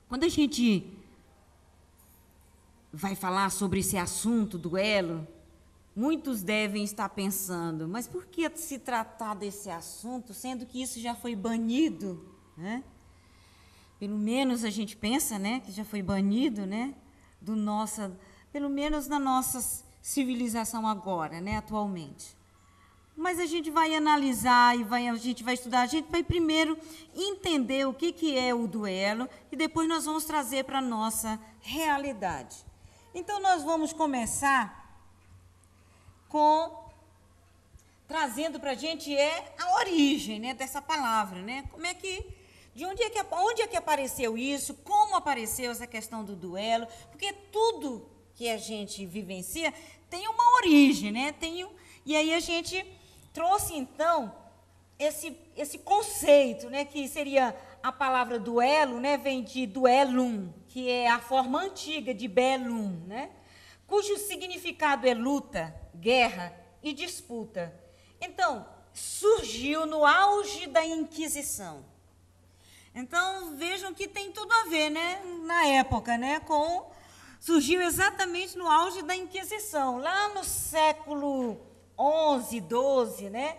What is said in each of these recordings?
Quando a gente vai falar sobre esse assunto, duelo, muitos devem estar pensando, mas por que se tratar desse assunto, sendo que isso já foi banido, né? Pelo menos a gente pensa, né, que já foi banido, né, pelo menos na nossa civilização agora, né, atualmente. Mas a gente vai analisar a gente vai estudar, a gente vai primeiro entender o que é o duelo e depois nós vamos trazer para a nossa realidade. Então, nós vamos começar trazendo para a gente a origem, né, dessa palavra, né? Onde é que apareceu isso, como apareceu essa questão do duelo, porque tudo que a gente vivencia tem uma origem, né? E aí a gente trouxe, então, esse conceito, né, que seria a palavra duelo, né, vem de duellum, que é a forma antiga de bellum, né, cujo significado é luta, guerra e disputa. Então, surgiu no auge da Inquisição. Então, vejam que tem tudo a ver, né, na época, né, surgiu exatamente no auge da Inquisição, lá no século 11, 12, né?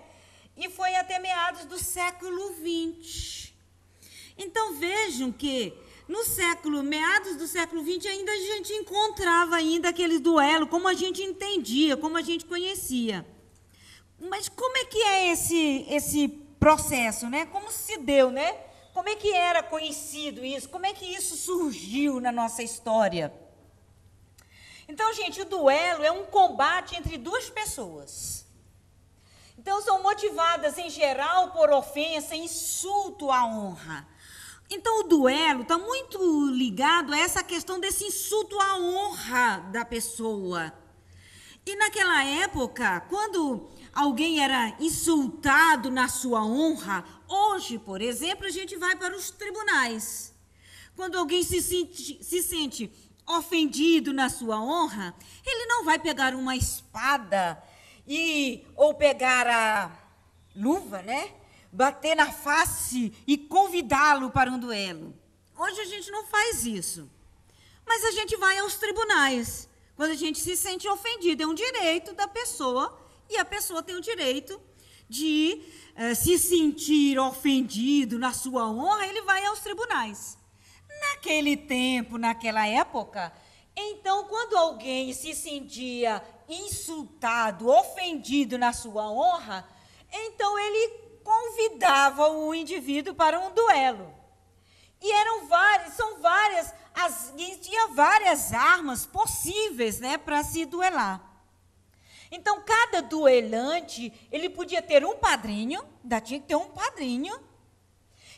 E foi até meados do século 20. Então, vejam que meados do século 20, ainda a gente encontrava ainda aquele duelo, como a gente entendia, como a gente conhecia. Mas como é que é esse processo, né? Como se deu, né? Como é que era conhecido isso? Como é que isso surgiu na nossa história? Então, gente, o duelo é um combate entre duas pessoas. Então, são motivadas, em geral, por ofensa, insulto à honra. Então, o duelo está muito ligado a essa questão desse insulto à honra da pessoa. E naquela época, quando alguém era insultado na sua honra, hoje, por exemplo, a gente vai para os tribunais. Quando alguém se sente ofendido na sua honra, ele não vai pegar uma espada ou pegar a luva, né? Bater na face e convidá-lo para um duelo. Hoje a gente não faz isso. Mas a gente vai aos tribunais. Quando a gente se sente ofendido, é um direito da pessoa, e a pessoa tem o direito de se sentir ofendido na sua honra, ele vai aos tribunais. Naquele tempo, naquela época, então, quando alguém se sentia insultado, ofendido na sua honra, então ele convidava o indivíduo para um duelo. E tinha várias armas possíveis, né, para se duelar. Então, cada duelante, ele podia ter um padrinho, ainda tinha que ter um padrinho,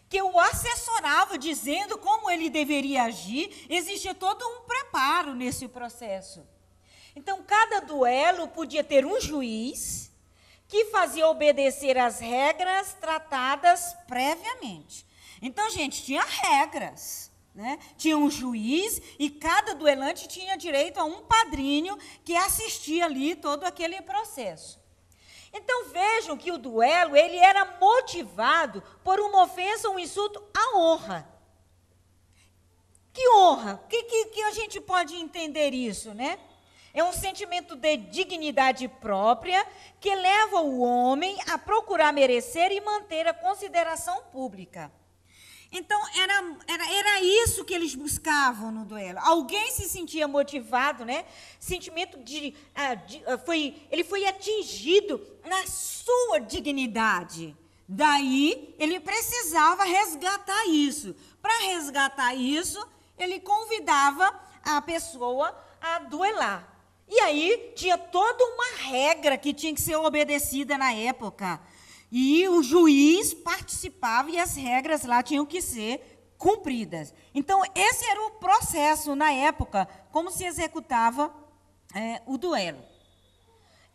que o assessorava, dizendo como ele deveria agir. Existia todo um preparo nesse processo. Então, cada duelo podia ter um juiz que fazia obedecer às regras tratadas previamente. Então, gente, tinha regras, né? Tinha um juiz e cada duelante tinha direito a um padrinho que assistia ali todo aquele processo. Então, vejam que o duelo, ele era motivado por uma ofensa, um insulto à honra. Que honra? Que a gente pode entender isso, né? É um sentimento de dignidade própria que leva o homem a procurar merecer e manter a consideração pública. Então, era isso que eles buscavam no duelo. Alguém se sentia motivado, né? Sentimento ele foi atingido na sua dignidade. Daí, ele precisava resgatar isso. Para resgatar isso, ele convidava a pessoa a duelar. E aí, tinha toda uma regra que tinha que ser obedecida na época. E o juiz participava e as regras lá tinham que ser cumpridas. Então, esse era o processo na época, como se executava o duelo.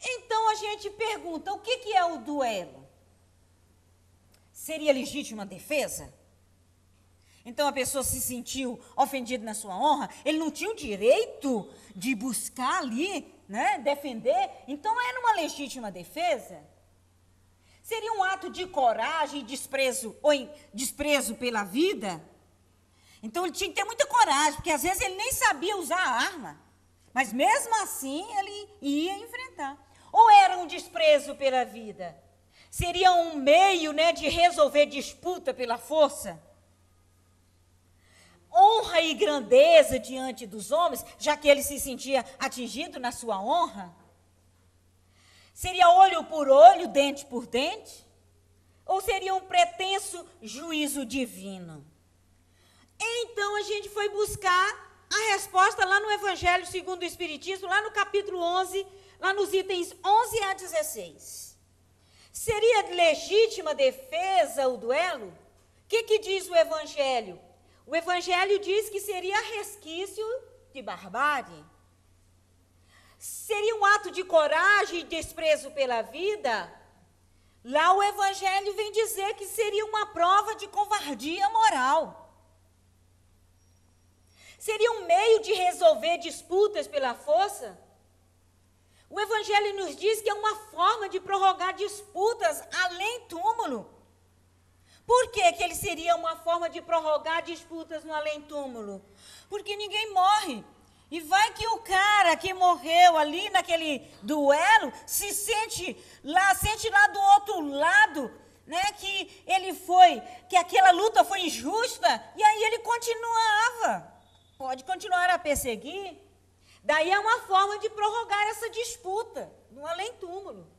Então, a gente pergunta, o que é o duelo? Seria legítima defesa? Então, a pessoa se sentiu ofendida na sua honra, ele não tinha o direito de buscar ali, né, defender? Então, era uma legítima defesa? Seria um ato de coragem e desprezo pela vida? Então ele tinha que ter muita coragem, porque às vezes ele nem sabia usar a arma. Mas mesmo assim ele ia enfrentar. Ou era um desprezo pela vida? Seria um meio, né, de resolver disputa pela força? Honra e grandeza diante dos homens, já que ele se sentia atingido na sua honra? Seria olho por olho, dente por dente? Ou seria um pretenso juízo divino? Então a gente foi buscar a resposta lá no Evangelho segundo o Espiritismo, lá no capítulo 11, lá nos itens 11 a 16. Seria legítima defesa o duelo? O que diz o Evangelho? O Evangelho diz que seria resquício de barbárie. Seria um ato de coragem e desprezo pela vida? Lá o Evangelho vem dizer que seria uma prova de covardia moral. Seria um meio de resolver disputas pela força? O Evangelho nos diz que é uma forma de prorrogar disputas além túmulo. Por que ele seria uma forma de prorrogar disputas no além-túmulo? Porque ninguém morre. E vai que o cara que morreu ali naquele duelo sente lá do outro lado, né, que aquela luta foi injusta, e aí ele continuava. Pode continuar a perseguir. Daí é uma forma de prorrogar essa disputa no além-túmulo.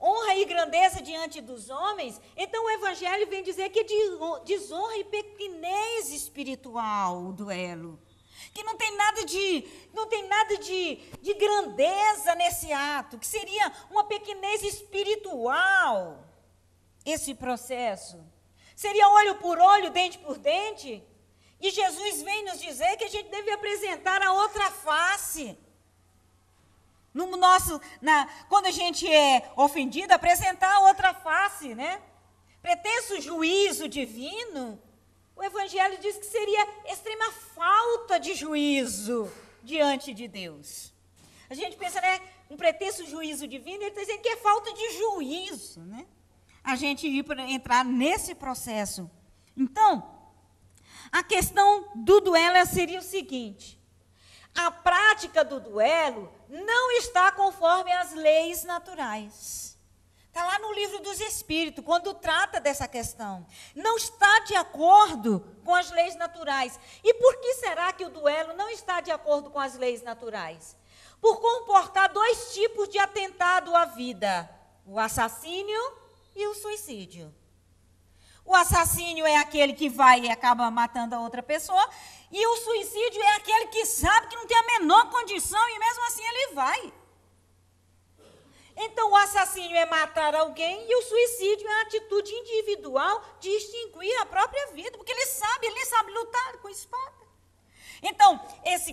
Honra e grandeza diante dos homens, então o Evangelho vem dizer que desonra e pequenez espiritual o duelo. Que não tem nada de grandeza nesse ato, que seria uma pequenez espiritual esse processo. Seria olho por olho, dente por dente. E Jesus vem nos dizer que a gente deve apresentar a outra face. Quando a gente é ofendido, apresentar a outra face, né? Pretenso juízo divino, o Evangelho diz que seria extrema falta de juízo diante de Deus. A gente pensa, né? Um pretenso juízo divino, ele está dizendo que é falta de juízo, né? A gente entrar nesse processo. Então, a questão do duelo seria o seguinte: a prática do duelo não está conforme as leis naturais. Está lá no Livro dos Espíritos, quando trata dessa questão. Não está de acordo com as leis naturais. E por que será que o duelo não está de acordo com as leis naturais? Por comportar dois tipos de atentado à vida: o assassínio e o suicídio. O assassínio é aquele que vai e acaba matando a outra pessoa, e o suicídio é aquele que sabe que não tem a menor condição e mesmo assim ele vai. Então o assassínio é matar alguém e o suicídio é a atitude individual de extinguir a própria vida, porque ele sabe lutar com espada. Então,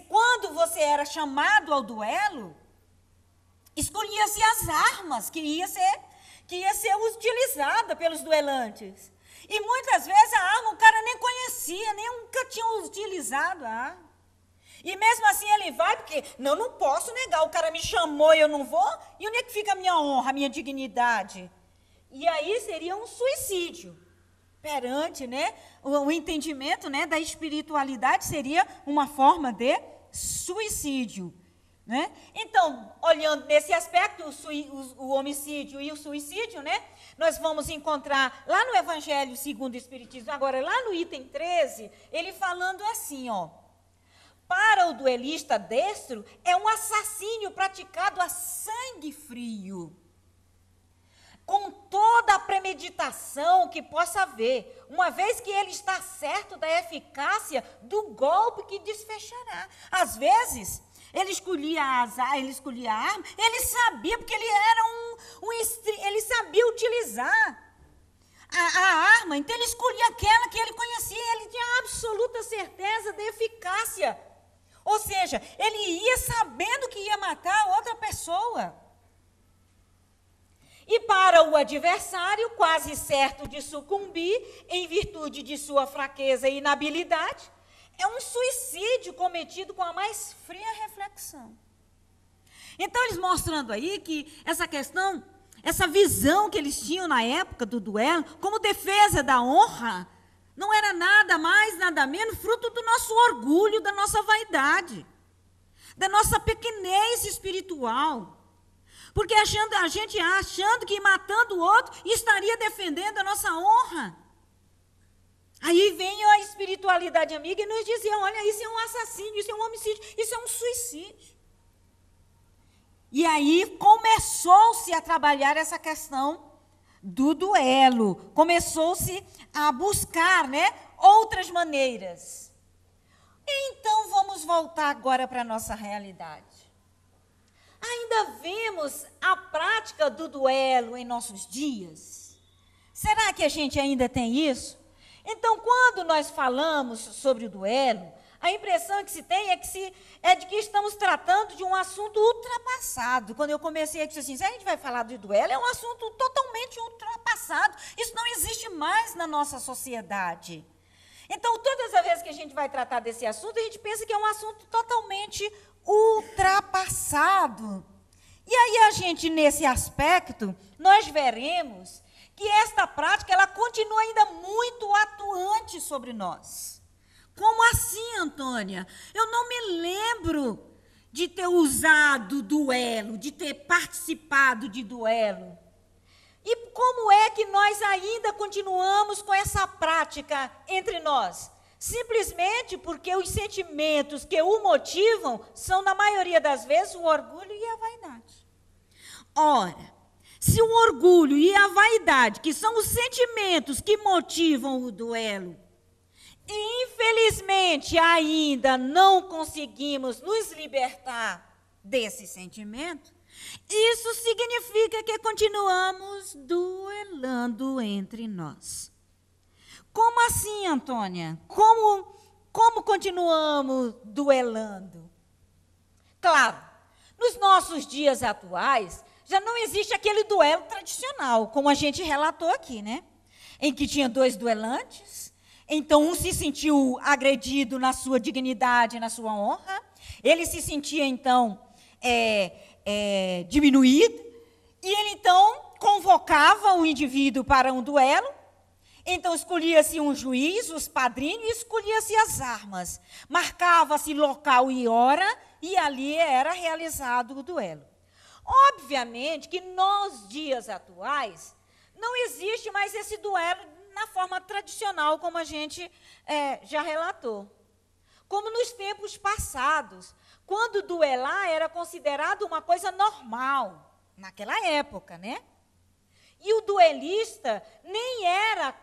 quando você era chamado ao duelo, escolhia-se as armas que ia ser utilizada pelos duelantes. E muitas vezes a arma o cara nem conhecia, nunca tinha utilizado a arma. E mesmo assim ele vai, porque não posso negar, o cara me chamou e eu não vou, e onde é que fica a minha honra, a minha dignidade? E aí seria um suicídio. Perante, né, o entendimento, né, da espiritualidade seria uma forma de suicídio. Né? Então, olhando nesse aspecto, o homicídio e o suicídio, né, nós vamos encontrar lá no Evangelho segundo o Espiritismo, agora lá no item 13, ele falando assim, ó: para o duelista destro, é um assassínio praticado a sangue frio, com toda a premeditação que possa haver, uma vez que ele está certo da eficácia do golpe que desfechará. Às vezes, ele escolhia a arma, ele sabia, porque ele era ele sabia utilizar a arma, então ele escolhia aquela que ele conhecia, ele tinha absoluta certeza da eficácia. Ou seja, ele ia sabendo que ia matar outra pessoa. E para o adversário, quase certo de sucumbir, em virtude de sua fraqueza e inabilidade, é um suicídio cometido com a mais fria reflexão. Então, eles mostrando aí que essa questão, essa visão que eles tinham na época do duelo, como defesa da honra, não era nada mais, nada menos, fruto do nosso orgulho, da nossa vaidade, da nossa pequenez espiritual. Porque a gente achando que matando o outro estaria defendendo a nossa honra. Aí vem a espiritualidade amiga e nos dizia, olha, isso é um assassínio, isso é um homicídio, isso é um suicídio. E aí começou-se a trabalhar essa questão do duelo. Começou-se a buscar, né, outras maneiras. Então, vamos voltar agora para a nossa realidade. Ainda vemos a prática do duelo em nossos dias? Será que a gente ainda tem isso? Então, quando nós falamos sobre o duelo, a impressão que se tem é de que estamos tratando de um assunto ultrapassado. Quando eu comecei a dizer assim, se a gente vai falar de duelo, é um assunto totalmente ultrapassado. Isso não existe mais na nossa sociedade. Então, todas as vezes que a gente vai tratar desse assunto, a gente pensa que é um assunto totalmente ultrapassado. E aí a gente, nesse aspecto, nós veremos que esta prática, ela continua ainda muito atuante sobre nós. Como assim, Antônia? Eu não me lembro de ter usado duelo, de ter participado de duelo. E como é que nós ainda continuamos com essa prática entre nós? Simplesmente porque os sentimentos que o motivam são, na maioria das vezes, o orgulho e a vaidade. Ora, se o orgulho e a vaidade, que são os sentimentos que motivam o duelo, e infelizmente ainda não conseguimos nos libertar desse sentimento, isso significa que continuamos duelando entre nós. Como assim, Antônia? Como continuamos duelando? Claro, nos nossos dias atuais, já não existe aquele duelo tradicional, como a gente relatou aqui, né? Em que tinha dois duelantes, então um se sentiu agredido na sua dignidade, na sua honra, ele se sentia, então, diminuído, e ele, então, convocava o indivíduo para um duelo, então escolhia-se um juiz, os padrinhos, e escolhia-se as armas, marcava-se local e hora, e ali era realizado o duelo. Obviamente que nos dias atuais não existe mais esse duelo na forma tradicional, como a gente já relatou. Como nos tempos passados, quando duelar era considerado uma coisa normal, naquela época, né? E o duelista nem era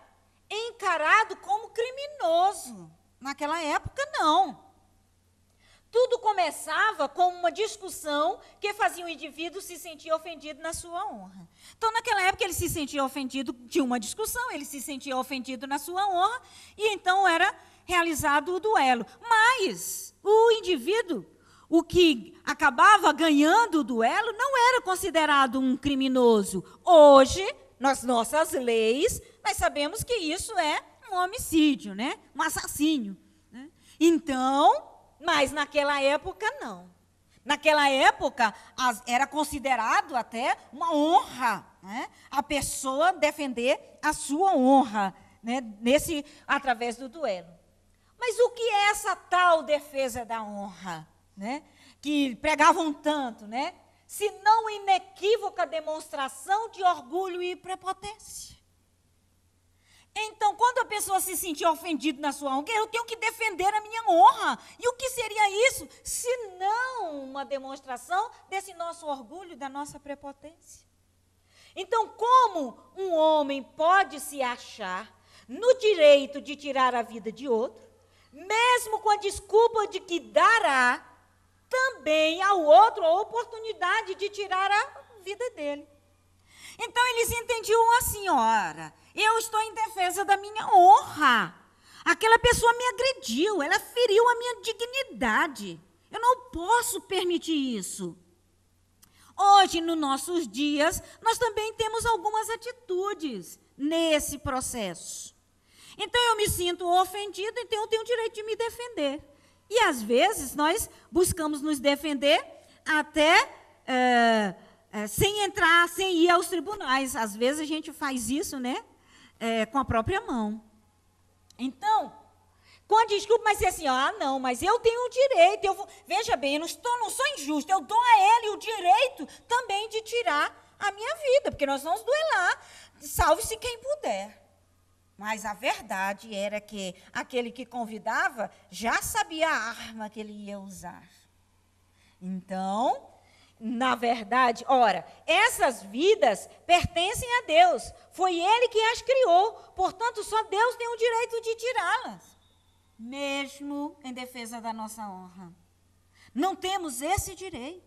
encarado como criminoso. Naquela época, não. Tudo começava com uma discussão que fazia o indivíduo se sentir ofendido na sua honra. Então, naquela época, ele se sentia ofendido, tinha uma discussão, ele se sentia ofendido na sua honra, e então era realizado o duelo. Mas o indivíduo, o que acabava ganhando o duelo, não era considerado um criminoso. Hoje, nas nossas leis, nós sabemos que isso é um homicídio, né? Um assassínio, né? Então, mas naquela época, não. Naquela época, era considerado até uma honra, né? A pessoa defender a sua honra, né? Através do duelo. Mas o que é essa tal defesa da honra, né? Que pregavam tanto, né? Se não inequívoca demonstração de orgulho e prepotência. Então, quando a pessoa se sentir ofendida na sua honra, eu tenho que defender a minha honra. E o que seria isso, se não uma demonstração desse nosso orgulho, da nossa prepotência? Então, como um homem pode se achar no direito de tirar a vida de outro, mesmo com a desculpa de que dará também ao outro a oportunidade de tirar a vida dele? Então, eles entendiam assim, ora, eu estou em defesa da minha honra. Aquela pessoa me agrediu, ela feriu a minha dignidade. Eu não posso permitir isso. Hoje, nos nossos dias, nós também temos algumas atitudes nesse processo. Então, eu me sinto ofendido, então eu tenho o direito de me defender. E, às vezes, nós buscamos nos defender até sem ir aos tribunais. Às vezes, a gente faz isso, né? Com a própria mão. Então, com a desculpa, mas assim, não, mas eu tenho o direito, veja bem, eu não sou injusto, eu dou a ele o direito também de tirar a minha vida, porque nós vamos duelar, salve-se quem puder. Mas a verdade era que aquele que convidava já sabia a arma que ele ia usar. Então, na verdade, ora, essas vidas pertencem a Deus. Foi Ele quem as criou. Portanto, só Deus tem o direito de tirá-las. Mesmo em defesa da nossa honra. Não temos esse direito.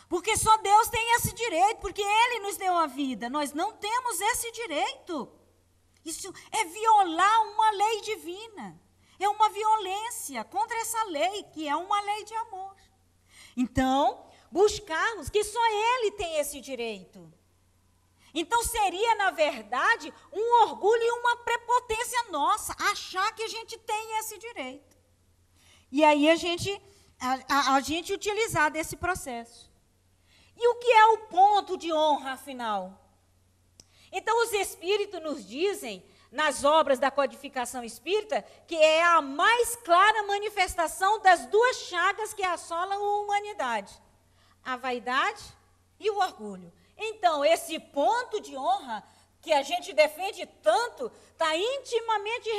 Porque só Deus tem esse direito, porque Ele nos deu a vida. Nós não temos esse direito. Isso é violar uma lei divina. É uma violência contra essa lei, que é uma lei de amor. Então, buscarmos que só Ele tem esse direito. Então, seria, na verdade, um orgulho e uma prepotência nossa, achar que a gente tem esse direito. E aí a gente utilizar desse processo. E o que é o ponto de honra, afinal? Então, os espíritos nos dizem, nas obras da codificação espírita, que é a mais clara manifestação das duas chagas que assolam a humanidade. A vaidade e o orgulho. Então, esse ponto de honra que a gente defende tanto, está intimamente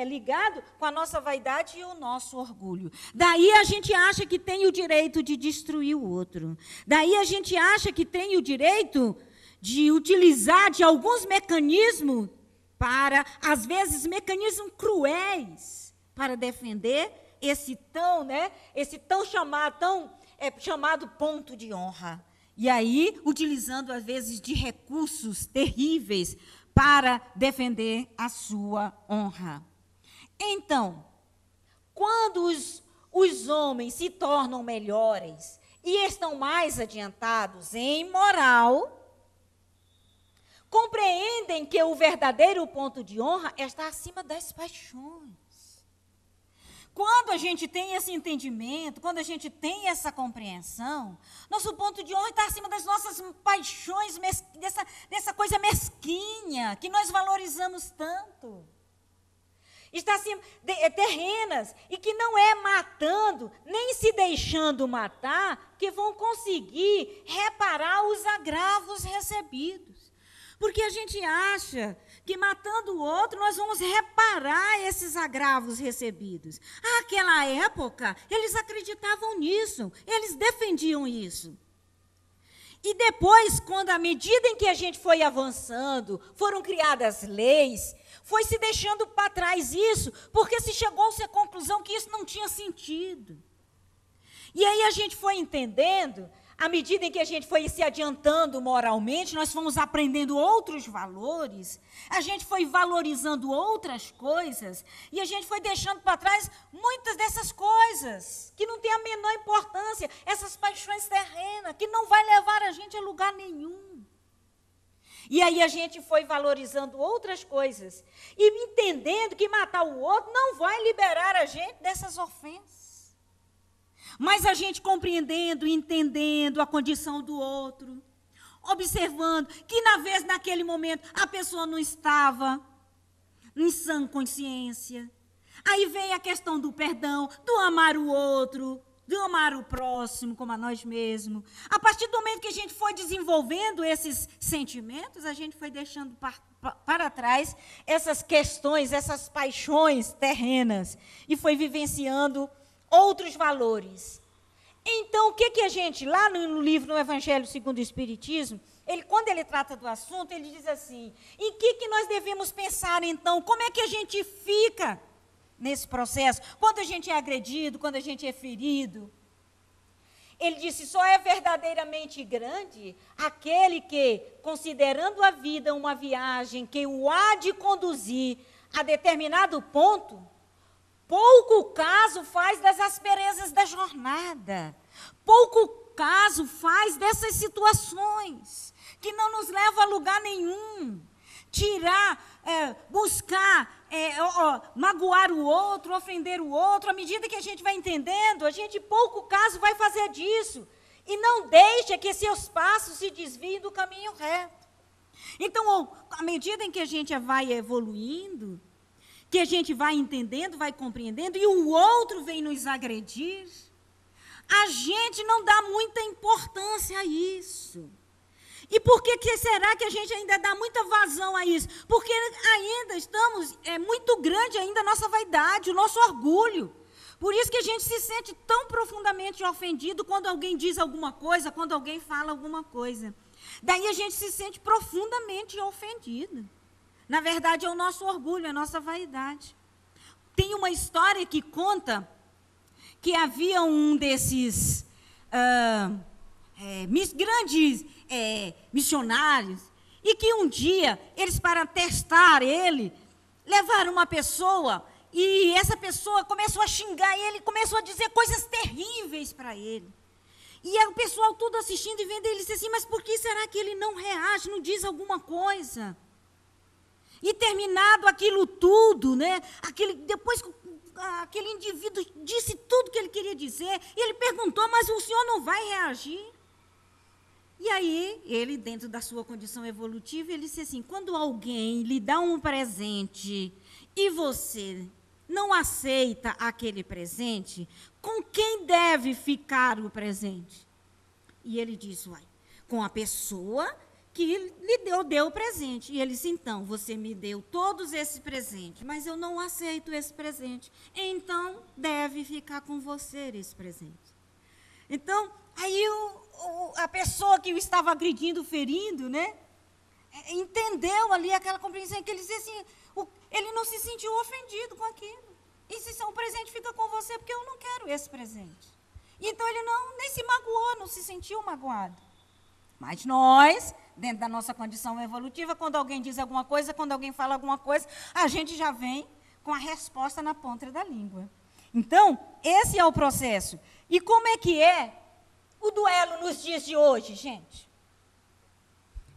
ligado com a nossa vaidade e o nosso orgulho. Daí a gente acha que tem o direito de destruir o outro. Daí a gente acha que tem o direito de utilizar de alguns mecanismos para, às vezes, mecanismos cruéis para defender esse tão chamado ponto de honra. E aí, utilizando, às vezes, de recursos terríveis para defender a sua honra. Então, quando os homens se tornam melhores e estão mais adiantados em moral, compreendem que o verdadeiro ponto de honra está acima das paixões. Quando a gente tem esse entendimento, quando a gente tem essa compreensão, nosso ponto de honra está acima das nossas paixões, dessa coisa mesquinha que nós valorizamos tanto. Está acima, terrenas, e que não é matando, nem se deixando matar, que vão conseguir reparar os agravos recebidos. Porque a gente acha que matando o outro nós vamos reparar esses agravos recebidos. Naquela época, eles acreditavam nisso, eles defendiam isso. E depois, quando à medida em que a gente foi avançando, foram criadas leis, foi se deixando para trás isso, porque se chegou-se à conclusão que isso não tinha sentido. E aí a gente foi entendendo, à medida em que a gente foi se adiantando moralmente, nós fomos aprendendo outros valores, a gente foi valorizando outras coisas, e a gente foi deixando para trás muitas dessas coisas, que não têm a menor importância, essas paixões terrenas, que não vai levar a gente a lugar nenhum. E aí a gente foi valorizando outras coisas, e entendendo que matar o outro não vai liberar a gente dessas ofensas. Mas a gente compreendendo, entendendo a condição do outro, observando que, naquele momento, a pessoa não estava em sã consciência. Aí vem a questão do perdão, do amar o outro, do amar o próximo como a nós mesmos. A partir do momento que a gente foi desenvolvendo esses sentimentos, a gente foi deixando para trás essas questões, essas paixões terrenas, e foi vivenciando outros valores. Então, o que a gente, lá no livro, no Evangelho segundo o Espiritismo, quando ele trata do assunto, ele diz assim, em que nós devemos pensar, então, como é que a gente fica nesse processo, quando a gente é agredido, quando a gente é ferido. Ele disse, só é verdadeiramente grande aquele que, considerando a vida uma viagem que o há de conduzir a determinado ponto, pouco caso faz das asperezas da jornada. Pouco caso faz dessas situações que não nos levam a lugar nenhum. Buscar, magoar o outro, ofender o outro. À medida que a gente vai entendendo, a gente pouco caso vai fazer disso. E não deixa que seus passos se desviem do caminho reto. Então, à medida em que a gente vai evoluindo, que a gente vai entendendo, vai compreendendo, e o outro vem nos agredir, a gente não dá muita importância a isso. E por que será que a gente ainda dá muita vazão a isso? Porque ainda estamos, é muito grande ainda a nossa vaidade, o nosso orgulho. Por isso que a gente se sente tão profundamente ofendido quando alguém diz alguma coisa, quando alguém fala alguma coisa. Daí a gente se sente profundamente ofendido. Na verdade, é o nosso orgulho, é a nossa vaidade. Tem uma história que conta que havia um desses grandes missionários, e que um dia, eles, para testar ele, levaram uma pessoa, e essa pessoa começou a xingar ele, começou a dizer coisas terríveis para ele. E o pessoal tudo assistindo e vendo, ele disse assim, mas por que será que ele não reage, não diz alguma coisa? E terminado aquilo tudo, né, depois aquele indivíduo disse tudo que ele queria dizer, e ele perguntou, mas o senhor não vai reagir? E aí, ele, dentro da sua condição evolutiva, ele disse assim, quando alguém lhe dá um presente e você não aceita aquele presente, com quem deve ficar o presente? E ele disse, com a pessoa que lhe deu o presente. E ele disse, então, você me deu todos esses presentes, mas eu não aceito esse presente. Então, deve ficar com você esse presente. Então, aí a pessoa que o estava agredindo, ferindo, né, entendeu ali aquela compreensão que ele disse assim, ele não se sentiu ofendido com aquilo. E disse, o presente fica com você porque eu não quero esse presente. Então, ele nem se magoou, não se sentiu magoado. Mas nós, dentro da nossa condição evolutiva, quando alguém diz alguma coisa, quando alguém fala alguma coisa, a gente já vem com a resposta na ponta da língua. Então, esse é o processo. E como é que é o duelo nos dias de hoje, gente?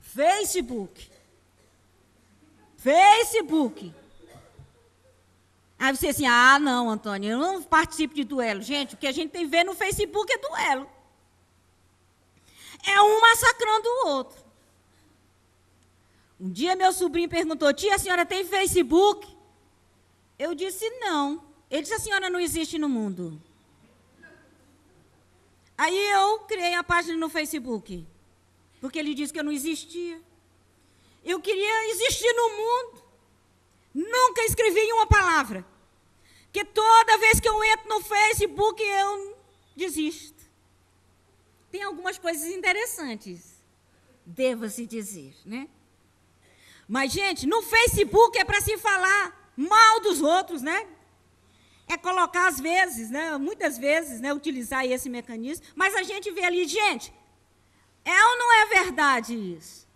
Facebook. Aí você assim, não, Antônia, eu não participo de duelo. Gente, o que a gente tem que ver no Facebook é duelo. É um massacrando o outro. Um dia meu sobrinho perguntou, tia, a senhora tem Facebook? Eu disse, não. Ele disse, a senhora não existe no mundo. Aí eu criei a página no Facebook, porque ele disse que eu não existia. Eu queria existir no mundo. Nunca escrevi uma palavra. Porque toda vez que eu entro no Facebook, eu desisto. Tem algumas coisas interessantes, deva-se dizer, né? Mas, gente, no Facebook é para se falar mal dos outros, né? É colocar, às vezes, né, muitas vezes, né, utilizar esse mecanismo, mas a gente vê ali, gente, é ou não é verdade isso?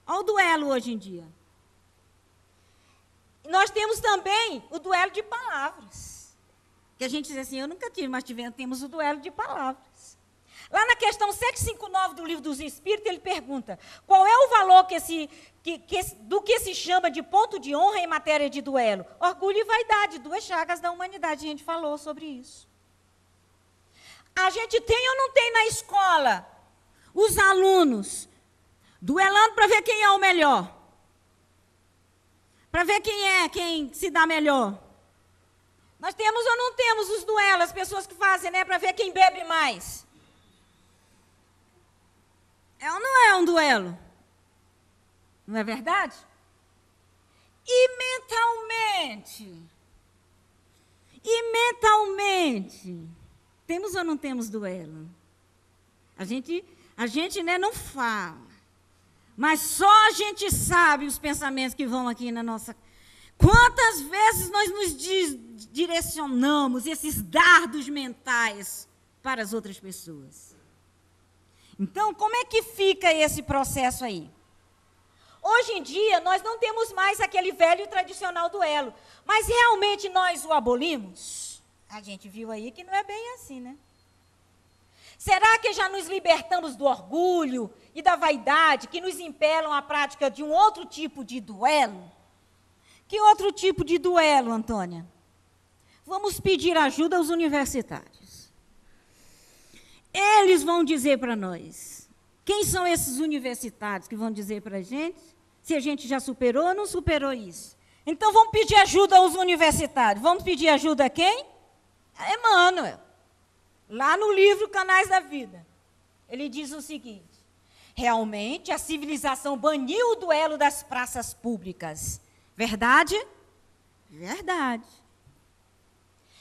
Olha o duelo hoje em dia. Nós temos também o duelo de palavras. Que a gente diz assim, eu nunca tive, mas temos o duelo de palavras. Lá na questão 759 do Livro dos Espíritos, ele pergunta, qual é o valor do que se chama de ponto de honra em matéria de duelo? Orgulho e vaidade, duas chagas da humanidade, a gente falou sobre isso. A gente tem ou não tem na escola os alunos duelando para ver quem é o melhor? Para ver quem se dá melhor? Nós temos ou não temos os duelos, as pessoas que fazem, né, para ver quem bebe mais? É ou não é um duelo? Não é verdade? E mentalmente, temos ou não temos duelo? A gente, né, não fala, mas só a gente sabe os pensamentos que vão aqui na nossa... Quantas vezes nós nos direcionamos esses dardos mentais para as outras pessoas? Então, como é que fica esse processo aí? Hoje em dia, nós não temos mais aquele velho e tradicional duelo, mas realmente nós o abolimos? A gente viu aí que não é bem assim, né? Será que já nos libertamos do orgulho e da vaidade que nos impelam à prática de um outro tipo de duelo? Que outro tipo de duelo, Antônia? Vamos pedir ajuda aos universitários. Eles vão dizer para nós. Quem são esses universitários que vão dizer para a gente se a gente já superou ou não superou isso? Então vamos pedir ajuda aos universitários. Vamos pedir ajuda a quem? A Emmanuel. Lá no livro Canais da Vida. Ele diz o seguinte: realmente a civilização baniu o duelo das praças públicas. Verdade? Verdade.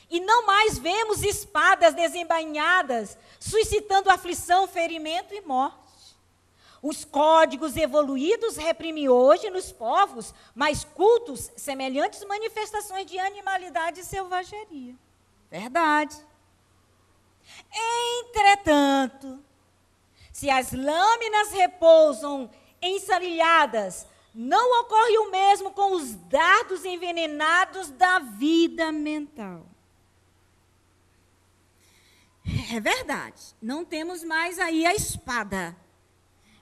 E não mais vemos espadas desembainhadas, suscitando aflição, ferimento e morte. Os códigos evoluídos reprimem hoje nos povos mais cultos semelhantes manifestações de animalidade e selvageria. Verdade. Entretanto, se as lâminas repousam ensarilhadas, não ocorre o mesmo com os dardos envenenados da vida mental. É verdade, não temos mais aí a espada.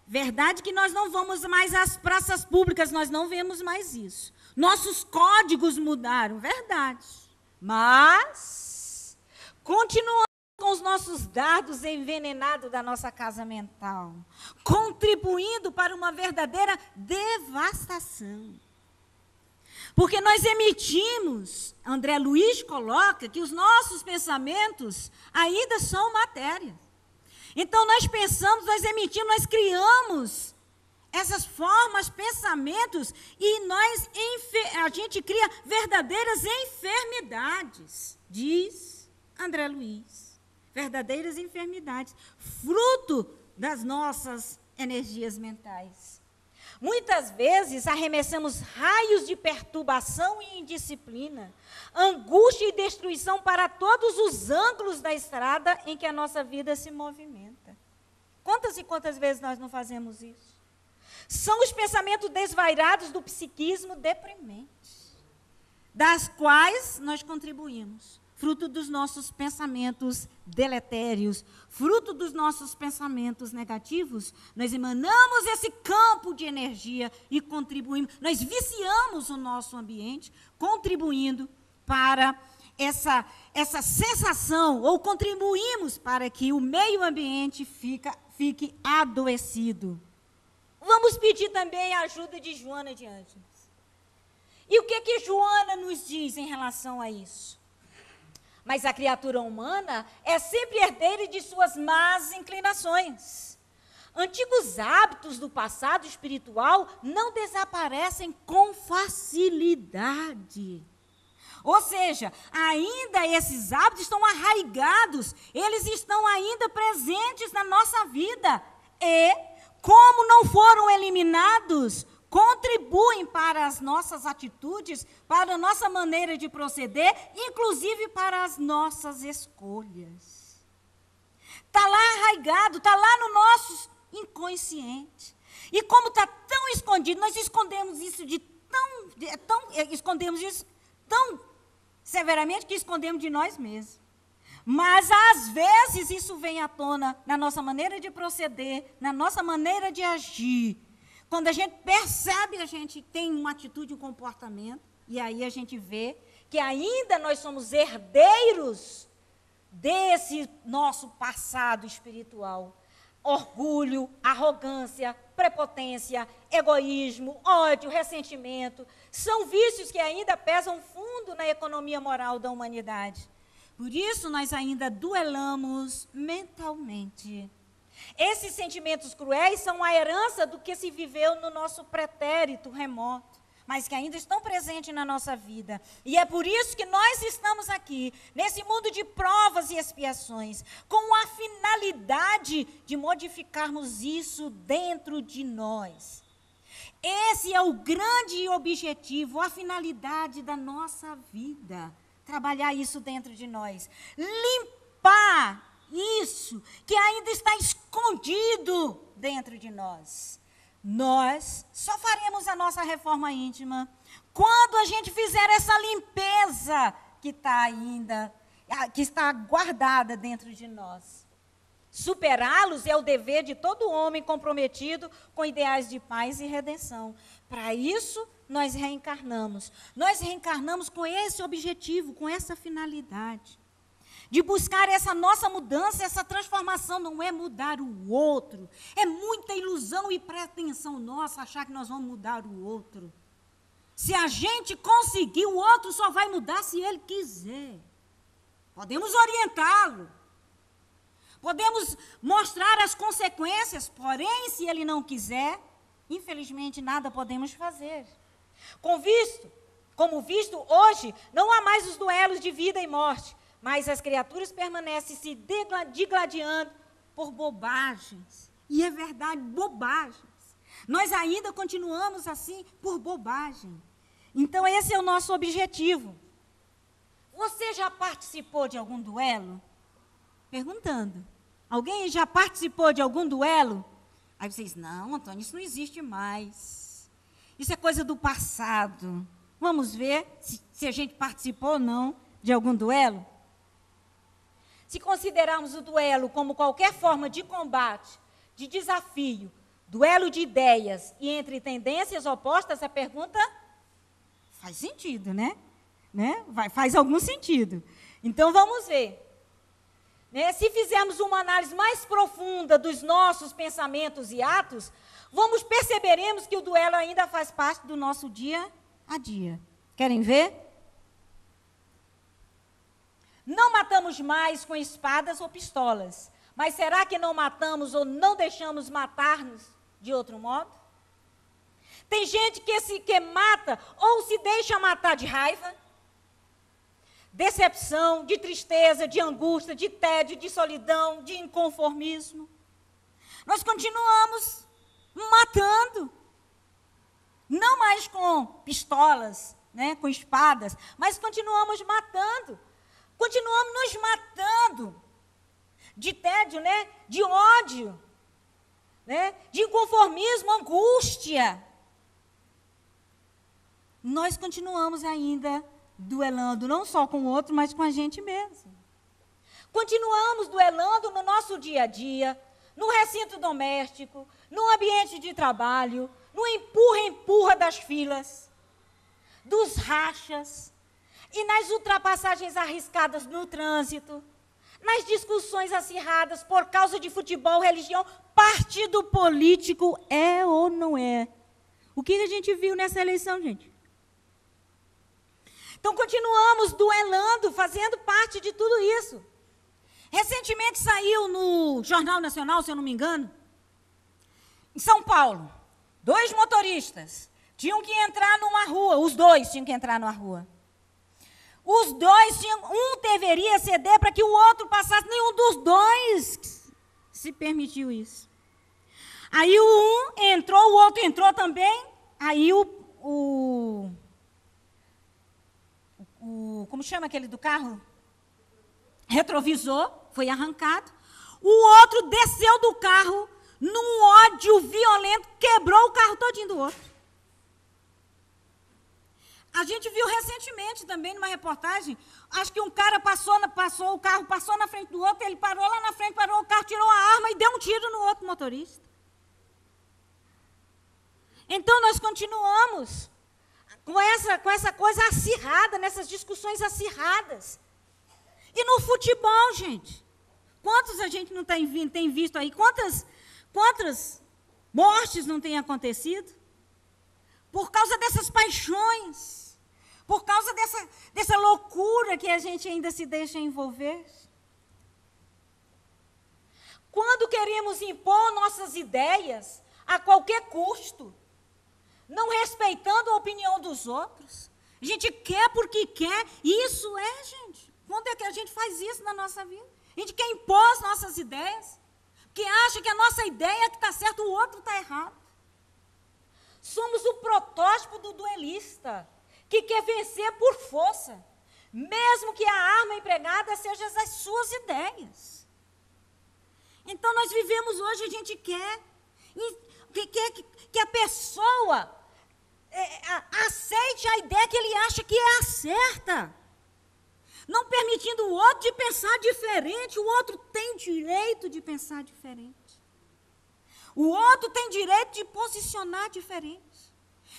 Verdade que nós não vamos mais às praças públicas, nós não vemos mais isso. Nossos códigos mudaram, verdade. Mas continuamos com os nossos dardos envenenados da nossa casa mental, contribuindo para uma verdadeira devastação. Porque nós emitimos, André Luiz coloca, que os nossos pensamentos ainda são matéria. Então, nós pensamos, nós emitimos, nós criamos essas formas, pensamentos, e a gente cria verdadeiras enfermidades, diz André Luiz. Verdadeiras enfermidades, fruto das nossas energias mentais. Muitas vezes arremessamos raios de perturbação e indisciplina, angústia e destruição para todos os ângulos da estrada em que a nossa vida se movimenta. Quantas e quantas vezes nós não fazemos isso? São os pensamentos desvairados do psiquismo deprimente, das quais nós contribuímos. Fruto dos nossos pensamentos deletérios, fruto dos nossos pensamentos negativos, nós emanamos esse campo de energia e contribuímos, nós viciamos o nosso ambiente, contribuindo para essa sensação, ou contribuímos para que o meio ambiente fique adoecido. Vamos pedir também a ajuda de Joana de Ângeles. E o que Joana nos diz em relação a isso? Mas a criatura humana é sempre herdeira de suas más inclinações. Antigos hábitos do passado espiritual não desaparecem com facilidade. Ou seja, ainda esses hábitos estão arraigados, eles estão ainda presentes na nossa vida. E, como não foram eliminados, contribuem para as nossas atitudes, para a nossa maneira de proceder, inclusive para as nossas escolhas. Está lá arraigado, está lá no nosso inconsciente. E como está tão escondido, nós escondemos isso tão severamente que escondemos de nós mesmos. Mas, às vezes, isso vem à tona na nossa maneira de proceder, na nossa maneira de agir. Quando a gente percebe, a gente tem uma atitude, um comportamento, e aí a gente vê que ainda nós somos herdeiros desse nosso passado espiritual. Orgulho, arrogância, prepotência, egoísmo, ódio, ressentimento, são vícios que ainda pesam fundo na economia moral da humanidade. Por isso, nós ainda duelamos mentalmente. Esses sentimentos cruéis são a herança do que se viveu no nosso pretérito remoto, mas que ainda estão presentes na nossa vida. E é por isso que nós estamos aqui, nesse mundo de provas e expiações, com a finalidade de modificarmos isso dentro de nós. Esse é o grande objetivo, a finalidade da nossa vida. Trabalhar isso dentro de nós. Limpar isso que ainda está escondido dentro de nós. Nós só faremos a nossa reforma íntima quando a gente fizer essa limpeza que está guardada dentro de nós. Superá-los é o dever de todo homem comprometido com ideais de paz e redenção. Para isso, nós reencarnamos. Nós reencarnamos com esse objetivo, com essa finalidade. De buscar essa nossa mudança, essa transformação, não é mudar o outro. É muita ilusão e pretensão nossa achar que nós vamos mudar o outro. Se a gente conseguir, o outro só vai mudar se ele quiser. Podemos orientá-lo. Podemos mostrar as consequências, porém, se ele não quiser, infelizmente, nada podemos fazer. Como visto, hoje, não há mais os duelos de vida e morte, mas as criaturas permanecem se digladiando por bobagens. E é verdade, bobagens. Nós ainda continuamos assim por bobagem. Então, esse é o nosso objetivo. Você já participou de algum duelo? Perguntando. Alguém já participou de algum duelo? Aí vocês, não, Antônio, isso não existe mais. Isso é coisa do passado. Vamos ver se a gente participou ou não de algum duelo? Se considerarmos o duelo como qualquer forma de combate, de desafio, duelo de ideias e entre tendências opostas, a pergunta faz sentido, né? Faz algum sentido. Então, vamos ver. Se fizermos uma análise mais profunda dos nossos pensamentos e atos, perceberemos que o duelo ainda faz parte do nosso dia a dia. Querem ver? Não matamos mais com espadas ou pistolas, mas será que não matamos ou não deixamos matar-nos de outro modo? Tem gente que mata ou se deixa matar de raiva, decepção, de tristeza, de angústia, de tédio, de solidão, de inconformismo. Nós continuamos matando. Não mais com pistolas, com espadas, mas continuamos matando. Continuamos nos matando de tédio, de ódio, de inconformismo, angústia. Nós continuamos ainda duelando, não só com o outro, mas com a gente mesmo. Continuamos duelando no nosso dia a dia, no recinto doméstico, no ambiente de trabalho, no empurra-empurra das filas, dos rachas, e nas ultrapassagens arriscadas no trânsito, nas discussões acirradas por causa de futebol, religião, partido político, é ou não é? O que a gente viu nessa eleição, gente? Então, continuamos duelando, fazendo parte de tudo isso. Recentemente saiu no Jornal Nacional, se eu não me engano, em São Paulo, 2 motoristas tinham que entrar numa rua, os 2 tinham que entrar numa rua. Os 2 um deveria ceder para que o outro passasse, nenhum dos 2 se permitiu isso. Aí um entrou, o outro entrou também, aí como chama aquele do carro? Retrovisor, foi arrancado. O outro desceu do carro, num ódio violento, quebrou o carro todinho do outro. A gente viu recentemente também numa reportagem, acho que um cara o carro passou na frente do outro, ele parou lá na frente, parou o carro, tirou a arma e deu um tiro no outro motorista. Então, nós continuamos com essa coisa acirrada, nessas discussões acirradas. E no futebol, gente, quantos a gente não tem visto aí? Quantas mortes não têm acontecido? Por causa dessas paixões, por causa dessa loucura que a gente ainda se deixa envolver. Quando queremos impor nossas ideias a qualquer custo, não respeitando a opinião dos outros, a gente quer porque quer, isso gente. Quando é que a gente faz isso na nossa vida? A gente quer impor as nossas ideias, porque acha que a nossa ideia que está certa, o outro está errado. Somos o protótipo do duelista, que quer vencer por força, mesmo que a arma empregada seja as suas ideias. Então, nós vivemos hoje, a gente quer que a pessoa aceite a ideia que ele acha que é a certa, não permitindo o outro de pensar diferente. O outro tem direito de pensar diferente. O outro tem direito de posicionar diferente.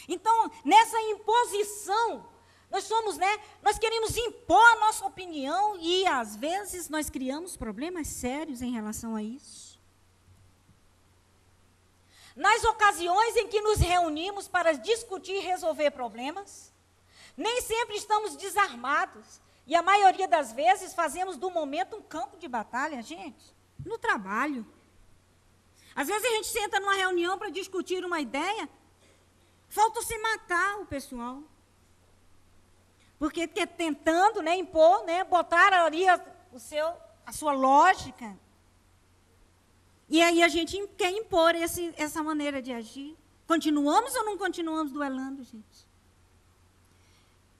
Então, nessa imposição, nós queremos impor a nossa opinião e, às vezes, nós criamos problemas sérios em relação a isso. Nas ocasiões em que nos reunimos para discutir e resolver problemas, nem sempre estamos desarmados. E a maioria das vezes fazemos do momento um campo de batalha, gente, no trabalho. Às vezes a gente senta numa reunião para discutir uma ideia, falta se matar o pessoal. Porque tentando, né, impor, né, botar ali a sua lógica. E aí a gente quer impor essa maneira de agir. Continuamos ou não continuamos duelando, gente?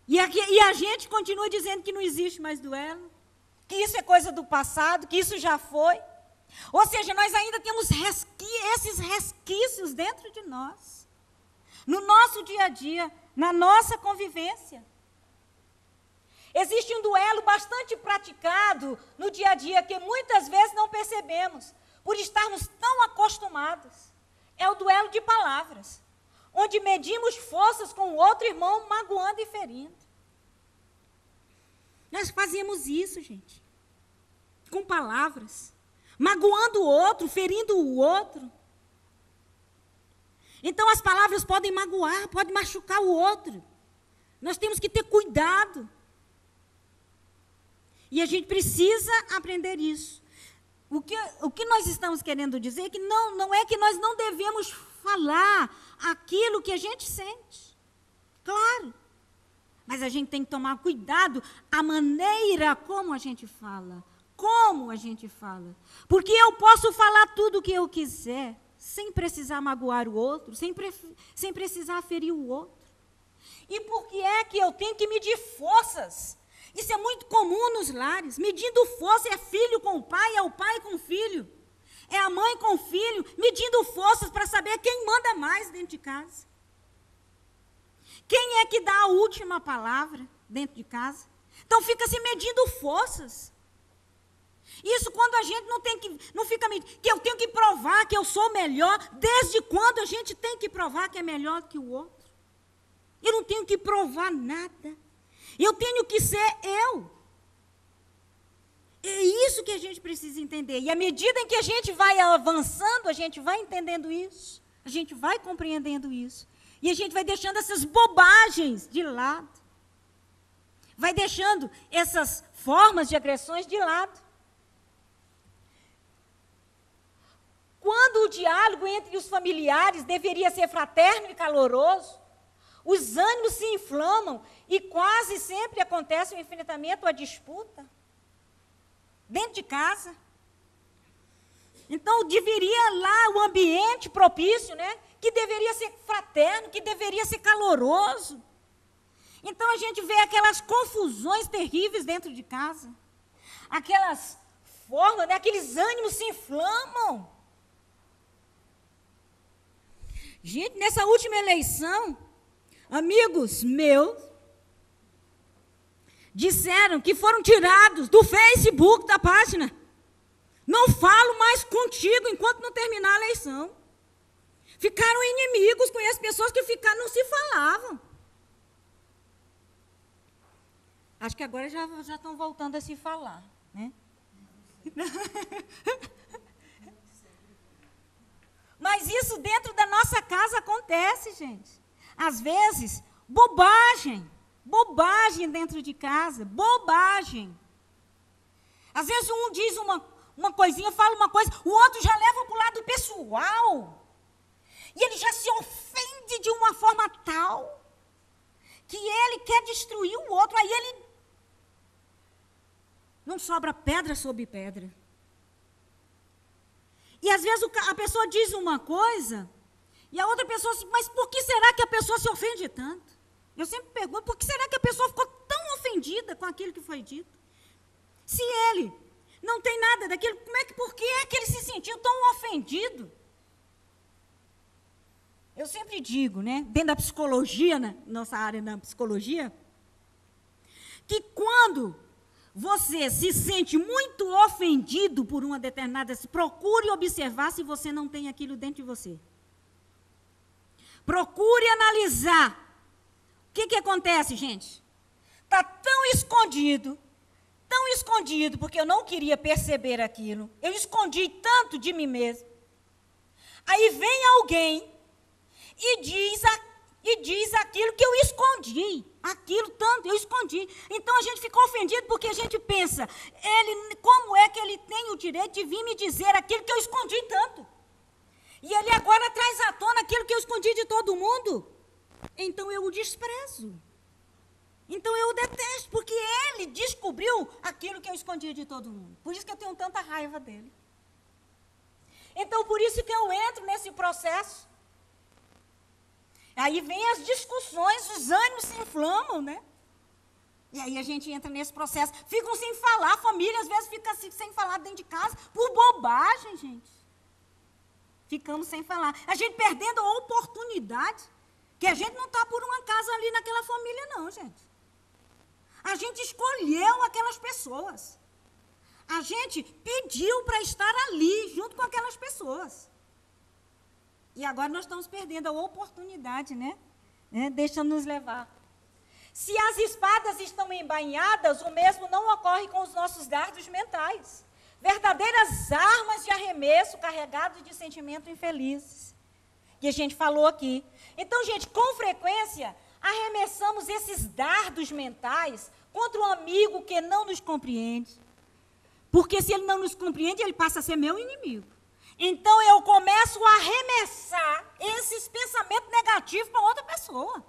E a gente continua dizendo que não existe mais duelo, que isso é coisa do passado, que isso já foi. Ou seja, nós ainda temos esses resquícios dentro de nós, no nosso dia a dia, na nossa convivência. Existe um duelo bastante praticado no dia a dia que muitas vezes não percebemos, por estarmos tão acostumados. É o duelo de palavras, onde medimos forças com o outro irmão, magoando e ferindo. Nós fazemos isso, gente, com palavras, magoando o outro, ferindo o outro. Então, as palavras podem magoar, podem machucar o outro. Nós temos que ter cuidado. E a gente precisa aprender isso. O que nós estamos querendo dizer é que não é que nós não devemos falar aquilo que a gente sente. Claro. Mas a gente tem que tomar cuidado a maneira como a gente fala. Como a gente fala. Porque eu posso falar tudo o que eu quiser, sem precisar magoar o outro, sem precisar ferir o outro. E por que é que eu tenho que medir forças? Isso é muito comum nos lares. Medindo força é filho com o pai, é o pai com o filho. É a mãe com o filho, medindo forças para saber quem manda mais dentro de casa. Quem é que dá a última palavra dentro de casa? Então fica se medindo forças. Isso quando a gente não fica medindo, que eu tenho que provar que eu sou melhor. Desde quando a gente tem que provar que é melhor que o outro? Eu não tenho que provar nada. Eu tenho que ser eu. É isso que a gente precisa entender. E à medida em que a gente vai avançando, a gente vai entendendo isso. A gente vai compreendendo isso. E a gente vai deixando essas bobagens de lado. Vai deixando essas formas de agressões de lado. Quando o diálogo entre os familiares deveria ser fraterno e caloroso, os ânimos se inflamam e quase sempre acontece o enfrentamento, a disputa, dentro de casa. Então, deveria lá o ambiente propício, né? Que deveria ser fraterno, que deveria ser caloroso. Então, a gente vê aquelas confusões terríveis dentro de casa. Aquelas formas, né? Aqueles ânimos se inflamam. Gente, nessa última eleição, amigos meus disseram que foram tirados do Facebook da página. Não falo mais contigo enquanto não terminar a eleição. Ficaram inimigos com as pessoas que não se falavam. Acho que agora já estão voltando a se falar, né? Mas isso dentro da nossa casa acontece, gente. Às vezes, bobagem dentro de casa, bobagem. Às vezes um diz uma coisinha, fala uma coisa, o outro já leva para o lado pessoal. E ele já se ofende de uma forma tal que ele quer destruir o outro. Aí ele não sobra pedra sobre pedra. E às vezes a pessoa diz uma coisa e a outra pessoa assim, mas por que será que a pessoa se ofende tanto? Eu sempre pergunto, por que será que a pessoa ficou tão ofendida com aquilo que foi dito? Se ele não tem nada daquilo, por que é que ele se sentiu tão ofendido? Eu sempre digo, né, dentro da psicologia, na nossa área da psicologia, que quando você se sente muito ofendido por uma determinada, procure observar se você não tem aquilo dentro de você. Procure analisar. O que acontece, gente? Está tão escondido, porque eu não queria perceber aquilo. Eu escondi tanto de mim mesmo. Aí vem alguém e diz aquilo que eu escondi. Aquilo tanto, eu escondi. Então a gente fica ofendido porque a gente pensa, como é que ele tem o direito de vir me dizer aquilo que eu escondi tanto? E ele agora traz à tona aquilo que eu escondi de todo mundo. Então eu o desprezo. Então eu o detesto, porque ele descobriu aquilo que eu escondia de todo mundo. Por isso que eu tenho tanta raiva dele. Então por isso que eu entro nesse processo. Aí vem as discussões, os ânimos se inflamam, né? E aí a gente entra nesse processo. Ficam sem falar, a família às vezes fica assim, sem falar dentro de casa, por bobagem, gente. Ficamos sem falar. A gente perdendo a oportunidade, que a gente não está por um acaso ali naquela família, não, gente. A gente escolheu aquelas pessoas. A gente pediu para estar ali, junto com aquelas pessoas. E agora nós estamos perdendo a oportunidade, né? Deixando nos levar. Se as espadas estão embainhadas, o mesmo não ocorre com os nossos dardos mentais. Verdadeiras armas de arremesso carregadas de sentimentos infelizes. Que a gente falou aqui. Então, gente, com frequência, arremessamos esses dardos mentais contra um amigo que não nos compreende. Porque se ele não nos compreende, ele passa a ser meu inimigo. Então, eu começo a arremessar esses pensamentos negativos para outra pessoa.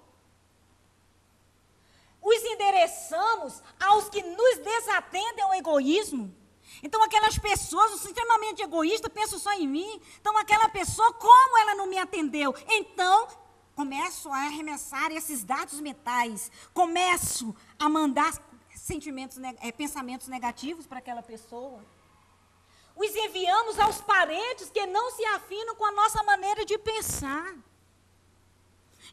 Os endereçamos aos que nos desatendem ao egoísmo. Então, aquelas pessoas, extremamente egoístas, pensam só em mim. Então, aquela pessoa, como ela não me atendeu? Então, começo a arremessar esses dados mentais. Começo a mandar pensamentos negativos para aquela pessoa. Os enviamos aos parentes que não se afinam com a nossa maneira de pensar.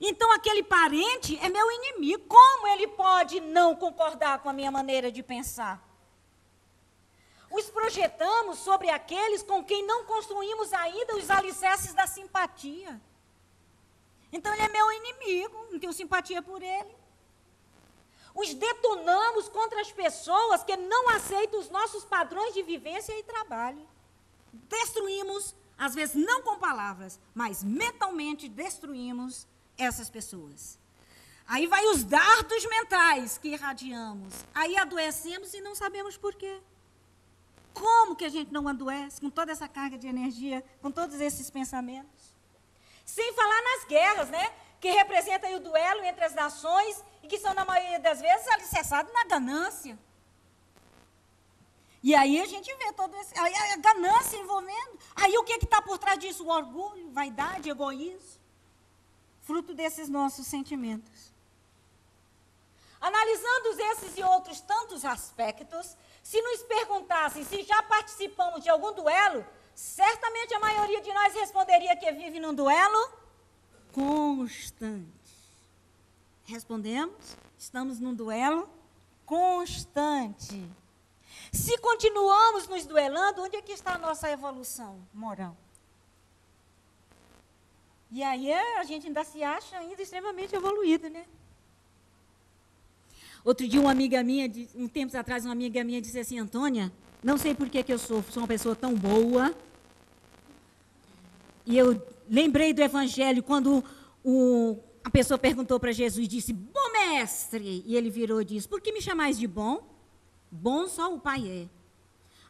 Então, aquele parente é meu inimigo. Como ele pode não concordar com a minha maneira de pensar? Os projetamos sobre aqueles com quem não construímos ainda os alicerces da simpatia. Então, ele é meu inimigo, não tenho simpatia por ele. Os detonamos contra as pessoas que não aceitam os nossos padrões de vivência e trabalho. Destruímos, às vezes não com palavras, mas mentalmente destruímos essas pessoas. Aí vai os dardos mentais que irradiamos. Aí adoecemos e não sabemos por quê. Como que a gente não adoece com toda essa carga de energia, com todos esses pensamentos? Sem falar nas guerras, né? Que representam aí o duelo entre as nações e que são, na maioria das vezes, alicerçados na ganância. E aí a gente vê todo esse... Aí a ganância envolvendo. Aí o que está por trás disso? O orgulho, vaidade, egoísmo. Fruto desses nossos sentimentos. Analisando esses e outros tantos aspectos, se nos perguntassem se já participamos de algum duelo, certamente a maioria de nós responderia que vive num duelo constante. Respondemos, estamos num duelo constante. Se continuamos nos duelando, onde é que está a nossa evolução moral? E aí a gente ainda se acha ainda extremamente evoluído, né? Outro dia, um tempo atrás, uma amiga minha disse assim, Antônia, não sei por que eu sou uma pessoa tão boa. E eu lembrei do Evangelho, quando a pessoa perguntou para Jesus, disse, bom mestre. E ele virou e disse, por que me chamais de bom? Bom só o Pai é.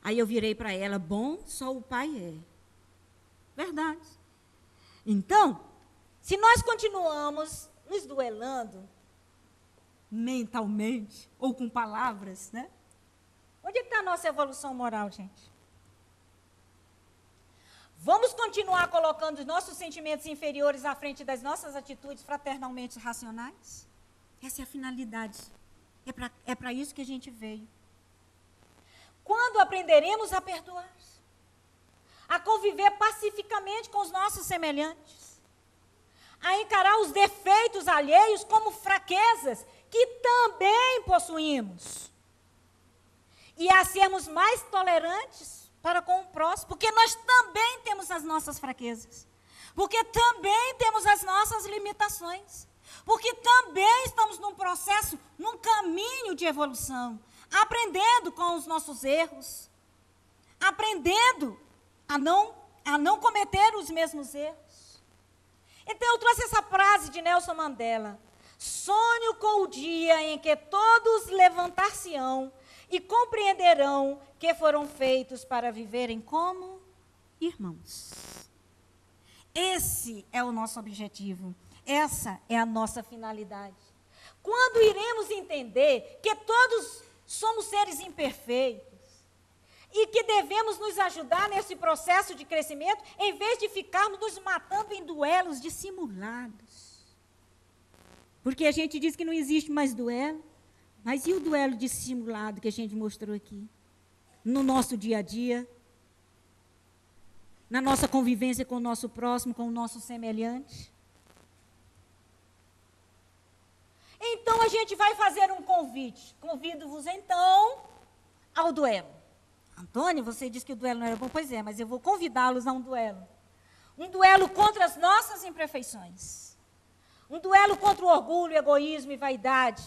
Aí eu virei para ela, bom só o Pai é. Verdade. Então, se nós continuamos nos duelando, mentalmente, ou com palavras, né? Onde é que está a nossa evolução moral, gente? Vamos continuar colocando os nossos sentimentos inferiores à frente das nossas atitudes fraternalmente racionais? Essa é a finalidade. É para isso que a gente veio. Quando aprenderemos a perdoar? A conviver pacificamente com os nossos semelhantes? A encarar os defeitos alheios como fraquezas que também possuímos? E a sermos mais tolerantes para com o próximo, porque nós também temos as nossas fraquezas, porque também temos as nossas limitações, porque também estamos num processo, num caminho de evolução, aprendendo com os nossos erros, aprendendo a não a não cometer os mesmos erros. Então, eu trouxe essa frase de Nelson Mandela: sonho com o dia em que todos levantar-se-ão e compreenderão que foram feitos para viverem como irmãos. Esse é o nosso objetivo, essa é a nossa finalidade. Quando iremos entender que todos somos seres imperfeitos e que devemos nos ajudar nesse processo de crescimento, em vez de ficarmos nos matando em duelos dissimulados. Porque a gente diz que não existe mais duelo, mas e o duelo dissimulado que a gente mostrou aqui? No nosso dia a dia, na nossa convivência com o nosso próximo, com o nosso semelhante. Então, a gente vai fazer um convite. Convido-vos, então, ao duelo. Antônio, você disse que o duelo não era bom. Pois é, mas eu vou convidá-los a um duelo. Um duelo contra as nossas imperfeições. Um duelo contra o orgulho, egoísmo e vaidade,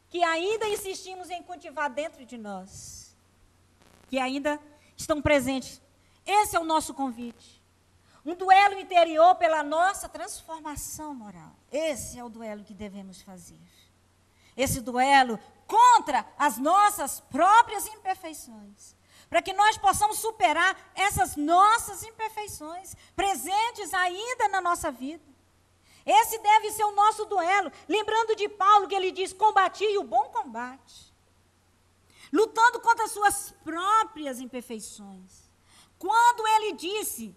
que ainda insistimos em cultivar dentro de nós. Que ainda estão presentes. Esse é o nosso convite. Um duelo interior pela nossa transformação moral. Esse é o duelo que devemos fazer. Esse duelo contra as nossas próprias imperfeições. Para que nós possamos superar essas nossas imperfeições, presentes ainda na nossa vida. Esse deve ser o nosso duelo. Lembrando de Paulo, que ele diz: combati o bom combate. Lutando contra as suas próprias imperfeições. Quando ele disse: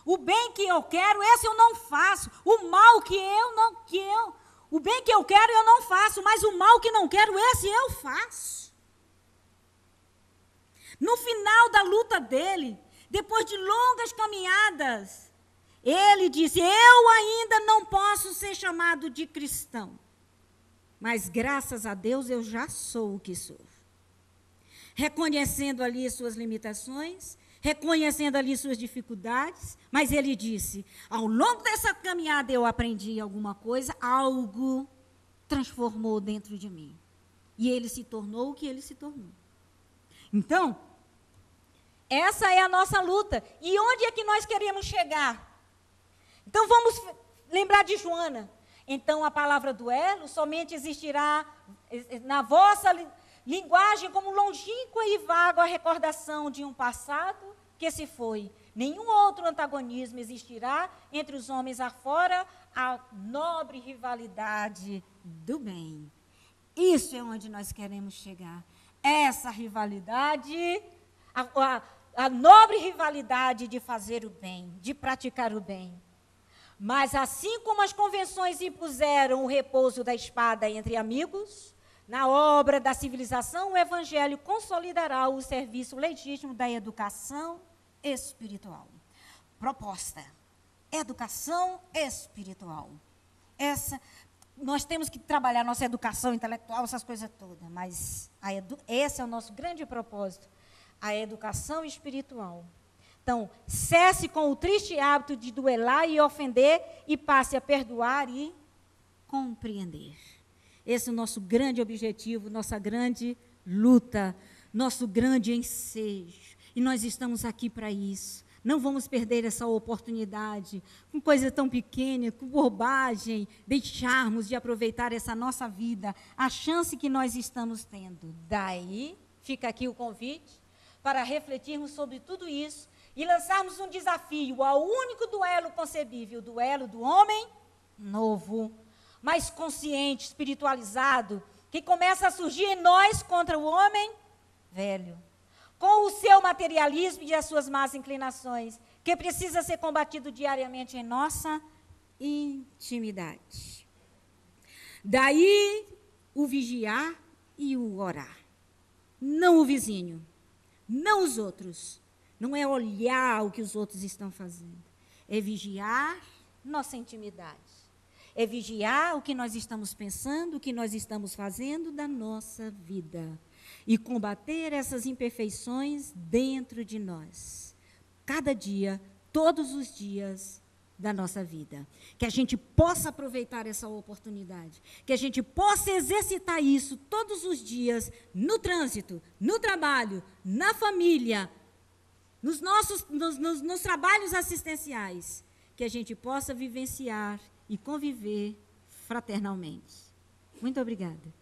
o bem que eu quero, esse eu não faço. O mal o bem que eu quero eu não faço, mas o mal que não quero, esse eu faço. No final da luta dele, depois de longas caminhadas, ele disse: eu ainda não posso ser chamado de cristão, mas graças a Deus eu já sou o que sou. Reconhecendo ali suas limitações, reconhecendo ali suas dificuldades, mas ele disse: ao longo dessa caminhada eu aprendi alguma coisa, algo transformou dentro de mim. E ele se tornou o que ele se tornou. Então, essa é a nossa luta. E onde é que nós queremos chegar? Então, vamos lembrar de Joana. Então, a palavra duelo somente existirá na vossa linguagem como longínqua e vaga a recordação de um passado que se foi. Nenhum outro antagonismo existirá entre os homens afora a nobre rivalidade do bem. Isso é onde nós queremos chegar. Essa rivalidade, a nobre rivalidade de fazer o bem, de praticar o bem. Mas assim como as convenções impuseram o repouso da espada entre amigos, na obra da civilização, o Evangelho consolidará o serviço legítimo da educação espiritual. Proposta: educação espiritual. Nós temos que trabalhar nossa educação intelectual, essas coisas todas, mas esse é o nosso grande propósito, a educação espiritual. Então, cesse com o triste hábito de duelar e ofender e passe a perdoar e compreender. Esse é o nosso grande objetivo, nossa grande luta, nosso grande ensejo. E nós estamos aqui para isso. Não vamos perder essa oportunidade, com coisa tão pequena, com bobagem, deixarmos de aproveitar essa nossa vida, a chance que nós estamos tendo. Daí, fica aqui o convite para refletirmos sobre tudo isso e lançarmos um desafio ao único duelo concebível, o duelo do homem novo, mais consciente, espiritualizado, que começa a surgir em nós contra o homem velho, com o seu materialismo e as suas más inclinações, que precisa ser combatido diariamente em nossa intimidade. Daí o vigiar e o orar. Não o vizinho, não os outros. Não é olhar o que os outros estão fazendo. É vigiar nossa intimidade. É vigiar o que nós estamos pensando, o que nós estamos fazendo da nossa vida. E combater essas imperfeições dentro de nós. Cada dia, todos os dias da nossa vida. Que a gente possa aproveitar essa oportunidade. Que a gente possa exercitar isso todos os dias, no trânsito, no trabalho, na família, nos trabalhos assistenciais, que a gente possa vivenciar e conviver fraternalmente. Muito obrigada.